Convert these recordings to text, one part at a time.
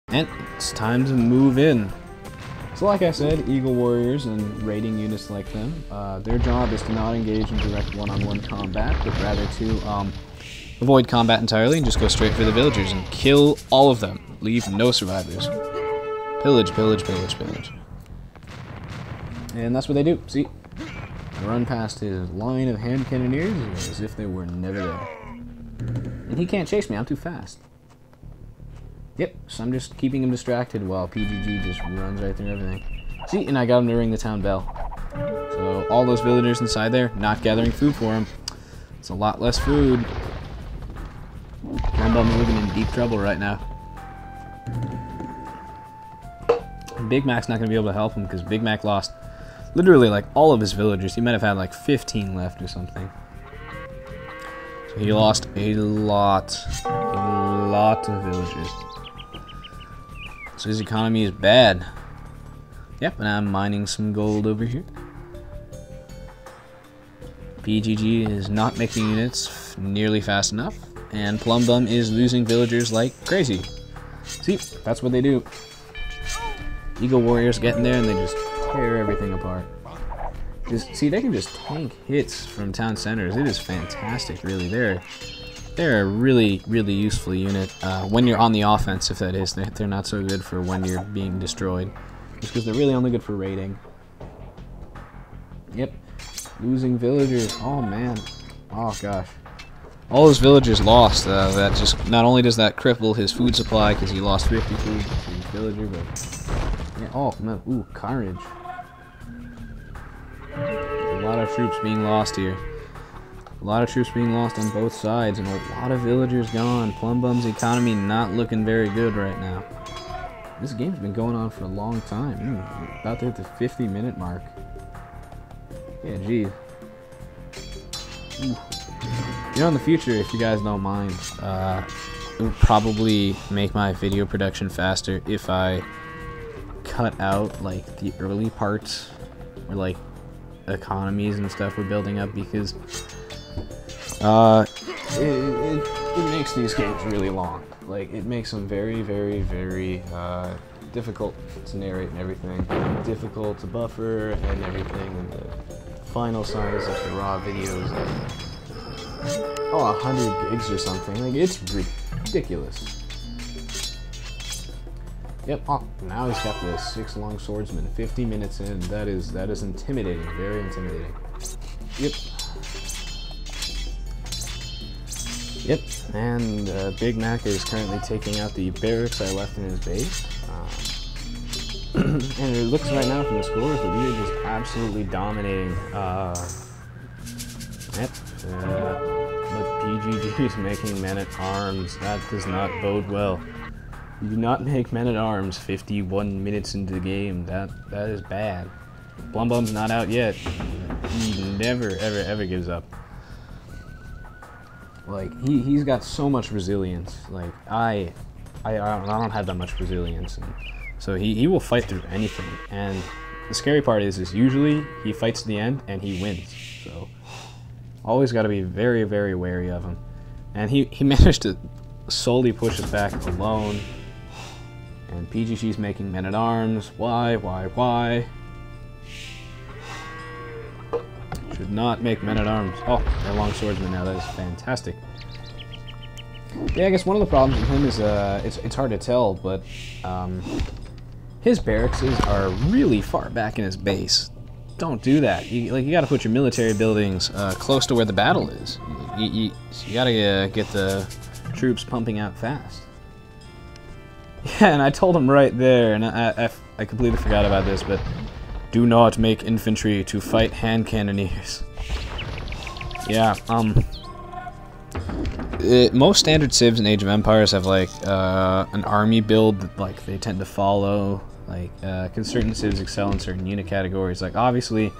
And it's time to move in. So like I said, Eagle Warriors and raiding units like them, their job is to not engage in direct one-on-one combat, but rather to avoid combat entirely and just go straight for the villagers and kill all of them. Leave no survivors. Pillage, pillage, pillage, pillage. And that's what they do. See? Run past his line of hand cannoneers as if they were never there. And he can't chase me, I'm too fast. Yep, so I'm just keeping him distracted while PGG just runs right through everything. See, and I got him to ring the town bell. So all those villagers inside there, not gathering food for him. It's a lot less food. Plumbum's living in deep trouble right now. Big Mac's not going to be able to help him because Big Mac lost literally like all of his villagers. He might have had like 15 left or something. So he lost a lot of villagers. So his economy is bad. Yep, and I'm mining some gold over here. PGG is not making units nearly fast enough, and Plumbum is losing villagers like crazy. See, that's what they do. Eagle Warriors get in there and they just tear everything apart. See, they can just tank hits from town centers. It is fantastic, really. They're a really, really useful unit when you're on the offensive, that is. They're not so good for when you're being destroyed. Just because they're really only good for raiding. Yep. Losing villagers. Oh, man. Oh, gosh. All those villagers lost. That just, not only does that cripple his food supply because he lost 50 food to each villager, but... Yeah, oh, man. Ooh, carnage. A lot of troops being lost here. A lot of troops being lost on both sides, and a lot of villagers gone. Plumbum's economy not looking very good right now. This game's been going on for a long time. About to hit the 50-minute mark. Yeah, geez. Ooh. You know, in the future, if you guys don't mind, it would probably make my video production faster if I cut out, like, the early parts, where, like, economies and stuff were building up, because it makes these games really long. Like, it makes them very, very, very difficult to narrate and everything, difficult to buffer and everything, and the final size of the raw videos, like, 100 gigs or something. Like, it's ridiculous. Yep. Oh, now he's got the 6 long swordsmen. 50 minutes in. That is intimidating. Very intimidating. Yep. Yep. And Big Mac is currently taking out the barracks I left in his base. And it looks right now from the scores that we are just absolutely dominating. Yep. But PGG is making men-at-arms. That does not bode well. You do not make men-at-arms 51 minutes into the game. That is bad. Plumbum's not out yet. He never, ever, ever gives up. Like, he's got so much resilience. Like, I don't have that much resilience. And so he will fight through anything. And the scary part is usually he fights to the end and he wins. So always got to be very, very wary of him. And he managed to solely push us back alone. And PGG's making men-at-arms. Why? Should not make men-at-arms. Oh, they're long swordsmen now. That is fantastic. Yeah, I guess one of the problems with him is it's hard to tell, but his barracks are really far back in his base. Don't do that. You got to put your military buildings close to where the battle is. You got to get the troops pumping out fast. Yeah, and I told him right there, and I completely forgot about this, but do not make infantry to fight hand cannoneers. Yeah, most standard civs in Age of Empires have like an army build that like they tend to follow. Like certain civs excel in certain unit categories. Like obviously,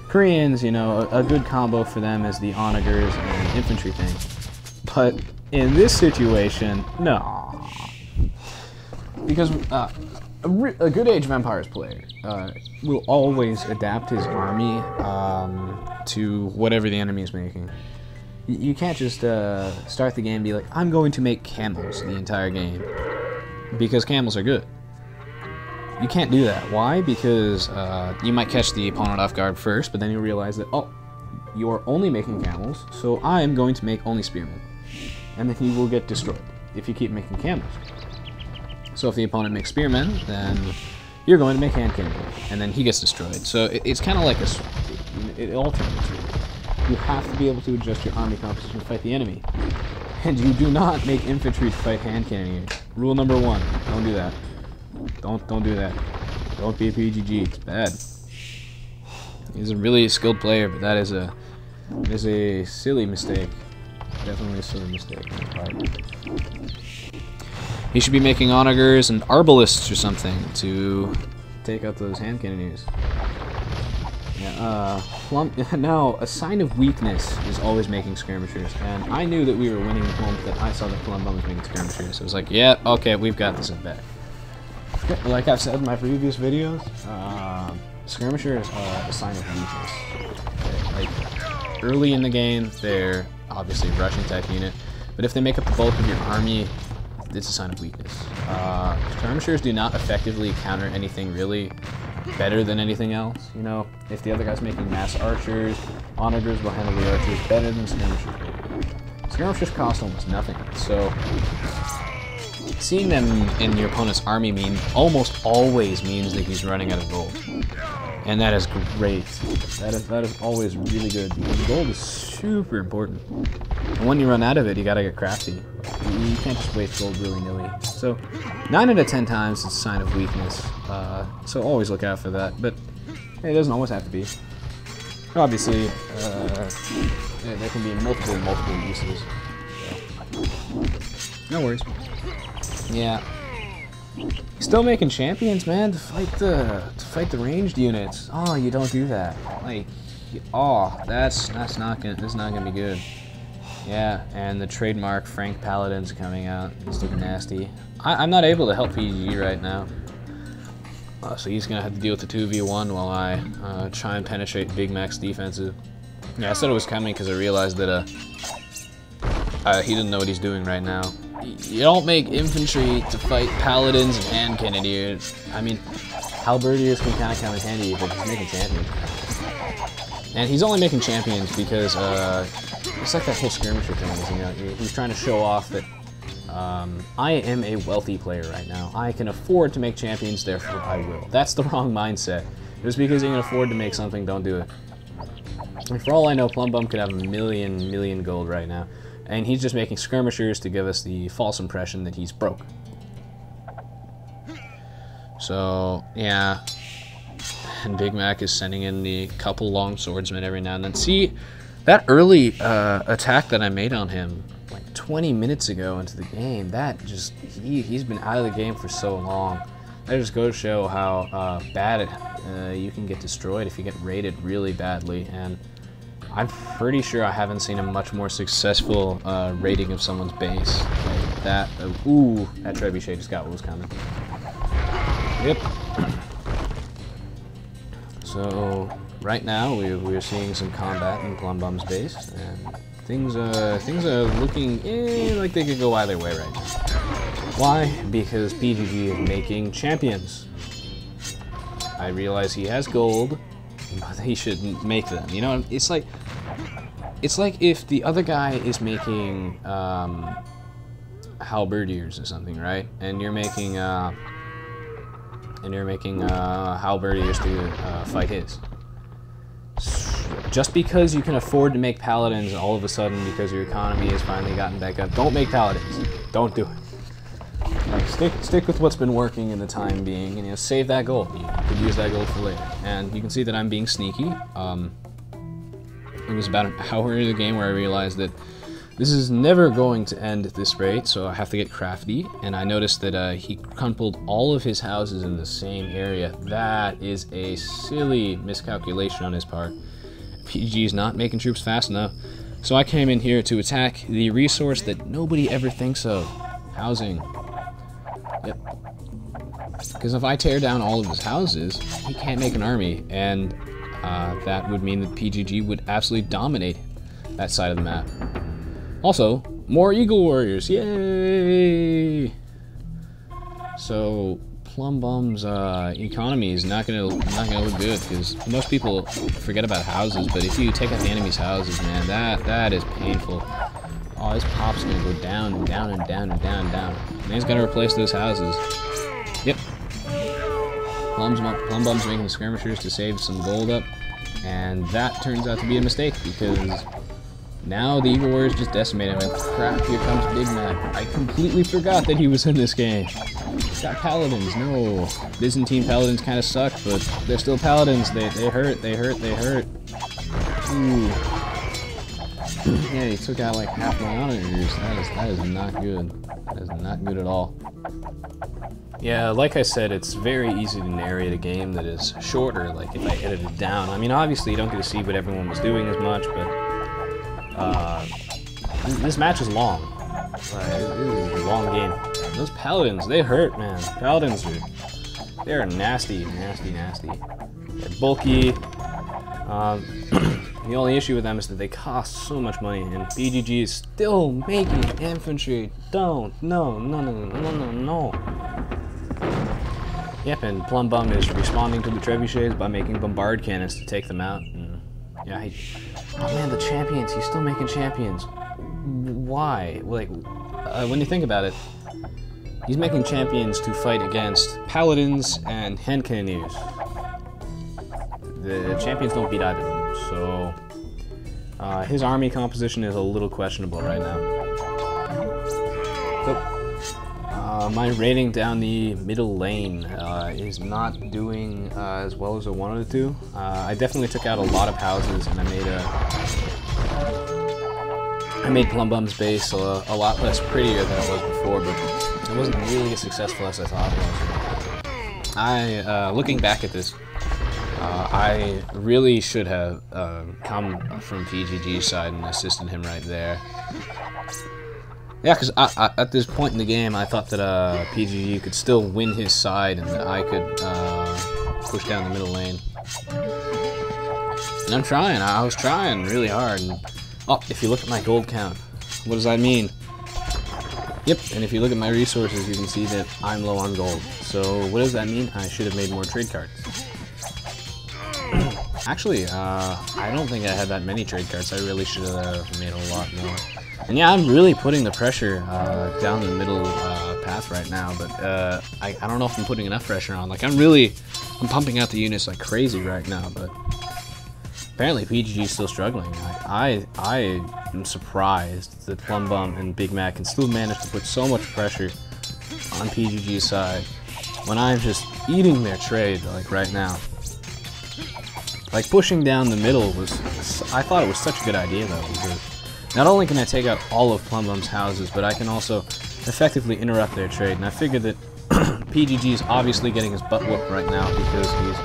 Koreans, you know, a good combo for them is the onagers and infantry thing. But in this situation, no. Because a good Age of Empires player will always adapt his army to whatever the enemy is making. You can't just start the game and be like, I'm going to make camels the entire game. because camels are good. You can't do that. Why? Because you might catch the opponent off guard first, but then you realize that, oh, you're only making camels, so I'm going to make only spearmen. And then he will get destroyed if you keep making camels. So if the opponent makes spearmen, then you're going to make hand cannon, and then he gets destroyed. So it's kind of like it alternates. You have to be able to adjust your army composition to fight the enemy. And you do not make infantry to fight hand cannoneers. Rule number 1, don't do that. Don't do that. Don't be a PGG. It's bad. He's a really skilled player, but that is a silly mistake. Definitely a silly mistake on his part. He should be making onagers and arbalists or something to take out those hand cannoneers. Yeah, now, a sign of weakness is always making skirmishers, and I knew that we were winning the moment that I saw that Plumbum was making skirmishers. So I was like, yeah, okay, we've got this in back. Like I've said in my previous videos, skirmishers are a sign of weakness. Okay, like, early in the game, they're obviously a rushing type unit, but if they make up the bulk of your army, it's a sign of weakness. Skirmishers do not effectively counter anything really better than anything else. You know, if the other guy's making mass archers, onagers will handle the archers better than skirmishers. Skirmishers cost almost nothing, so seeing them in your opponent's army almost always means that he's running out of gold. And that is great. That is always really good, because gold is super important. And when you run out of it, you gotta get crafty. You can't just waste gold willy-nilly. So 9 out of 10 times it's a sign of weakness. So always look out for that. But hey, it doesn't always have to be. Obviously, there can be multiple uses. So, no worries. Yeah. Still making champions, man, to fight the ranged units. Oh, you don't do that. Like, oh, that's not gonna be good. Yeah, and the trademark Frank Paladin's coming out. He's looking nasty. I'm not able to help PGG right now, so he's gonna have to deal with the 2v1 while I try and penetrate Big Mac's defensive. Yeah, I said it was coming because I realized that he didn't know what he's doing right now. You don't make infantry to fight paladins and hand cannoneers. I mean, halberdiers can kind of come in handy, but he's making champions. And he's only making champions because it's like that whole skirmisher thing, you know. He's trying to show off that I am a wealthy player right now. I can afford to make champions, therefore I will. That's the wrong mindset. Just because you can afford to make something, don't do it. And for all I know, Plumbum could have a million gold right now. And he's just making skirmishers to give us the false impression that he's broke. So, yeah. And Big Mac is sending in the couple long swordsmen every now and then. See, that early attack that I made on him, like 20 minutes ago into the game, that just, he's been out of the game for so long. That just goes to show how bad you can get destroyed if you get raided really badly. And I'm pretty sure I haven't seen a much more successful raiding of someone's base. Like that. Ooh, that trebuchet just got what was coming. Yep. So right now we're seeing some combat in Plumbum's base, and things are looking like they could go either way right now. Why? Because PGG is making champions. I realize he has gold, but he shouldn't make them. You know, it's like if the other guy is making halberdiers or something, right? And you're making halberdiers to fight his. Just because you can afford to make paladins all of a sudden because your economy has finally gotten back up, don't make paladins. Don't do it. Like, stick with what's been working in the time being, and, you know, save that gold. You could use that gold for later. And you can see that I'm being sneaky. It was about an hour into the game where I realized that this is never going to end at this rate, so I have to get crafty. And I noticed that he crumpled all of his houses in the same area. That is a silly miscalculation on his part. PG is not making troops fast enough. So I came in here to attack the resource that nobody ever thinks of. Housing. Yep. Because if I tear down all of his houses, he can't make an army, and that would mean that PGG would absolutely dominate that side of the map. Also, more Eagle Warriors, yay! So Plum Bum's economy is not gonna look good, because most people forget about houses, but if you take out the enemy's houses, man, that is painful. Oh, his pop's gonna go down and down and down and down and down. And he's gonna replace those houses. Yep. Plum Bum's making the skirmishers to save some gold up, and that turns out to be a mistake, because now the Eagle Warriors just decimate him. And crap, here comes Big Mac. I completely forgot that he was in this game. He's got paladins. No, Byzantine paladins kind of suck, but they're still paladins. They hurt. Ooh. Yeah, he took out like half my onagers. That is not good. That is not good at all. Yeah, like I said, it's very easy to narrate a game that is shorter, like if I edit it down. I mean, obviously you don't get to see what everyone was doing as much, but this match is long. It is a long game. Those paladins, they hurt, man. Paladins they're nasty. They're bulky. The only issue with them is that they cost so much money, and BGG is still making infantry. No. Yep, and Plum Bum is responding to the trebuchets by making bombard cannons to take them out. And yeah, oh man, the champions. He's still making champions. Why? Like, when you think about it, he's making champions to fight against paladins and hand cannoneers. The champions don't beat either of them, so his army composition is a little questionable right now. So, my rating down the middle lane is not doing as well as I wanted it to. I definitely took out a lot of houses, and I made Plum Bum's base a lot less prettier than it was before, but it wasn't really as successful as I thought it was. Looking back at this, I really should have come from PGG's side and assisted him right there. Yeah, because at this point in the game, I thought that PGG could still win his side and that I could push down the middle lane. And I'm trying. I was trying really hard. And, oh, if you look at my gold count, what does that mean? Yep, and if you look at my resources, you can see that I'm low on gold. So what does that mean? I should have made more trade cards. Actually, I don't think I had that many trade cards. I really should have made a lot more. And yeah, I'm really putting the pressure down the middle path right now, but I don't know if I'm putting enough pressure on. Like, I'm pumping out the units like crazy right now, but apparently PGG is still struggling. I am surprised that Plum Bum and Big Mac can still manage to put so much pressure on PGG's side when I'm just eating their trade, like, right now. Like, pushing down the middle I thought it was such a good idea, though, because not only can I take out all of Plum Bum's houses, but I can also effectively interrupt their trade. And I figured that PGG is obviously getting his butt whooped right now because he's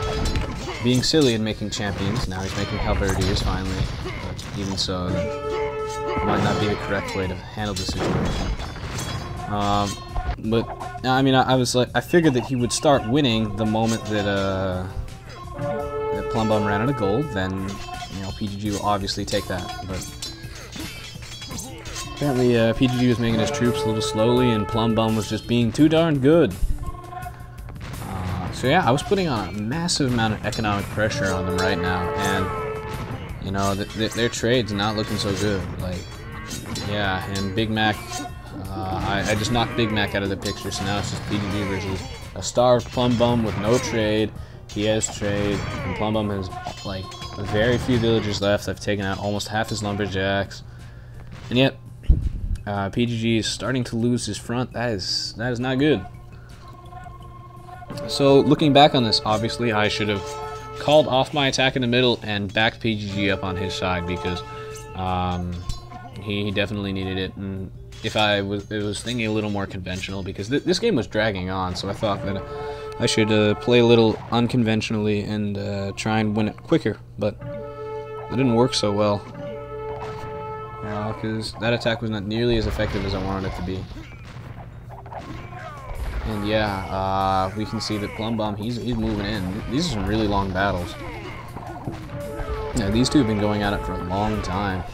being silly and making champions. Now he's making halberdiers finally, but even so, that might not be the correct way to handle the situation. But I mean, I figured that he would start winning the moment that that Plum Bum ran out of gold. Then, you know, PGG will obviously take that. But apparently, PGG was making his troops a little slowly, and Plum Bum was just being too darn good. So yeah, I was putting on a massive amount of economic pressure on them right now, and you know, their trade's not looking so good. Like, yeah, and Big Mac, I just knocked Big Mac out of the picture, so now it's just PGG versus a starved Plum Bum with no trade. He has trade, and Plum Bum has like very few villagers left. I've taken out almost half his lumberjacks, and yet PGG is starting to lose his front. That is not good. So looking back on this, obviously I should have called off my attack in the middle and backed PGG up on his side, because he definitely needed it. And if I was thinking a little more conventional, because this game was dragging on, so I thought that I should play a little unconventionally and try and win it quicker, but it didn't work so well, because that attack was not nearly as effective as I wanted it to be. And yeah, we can see that Plum Bum, he's moving in. These are some really long battles. Yeah, these two have been going at it for a long time.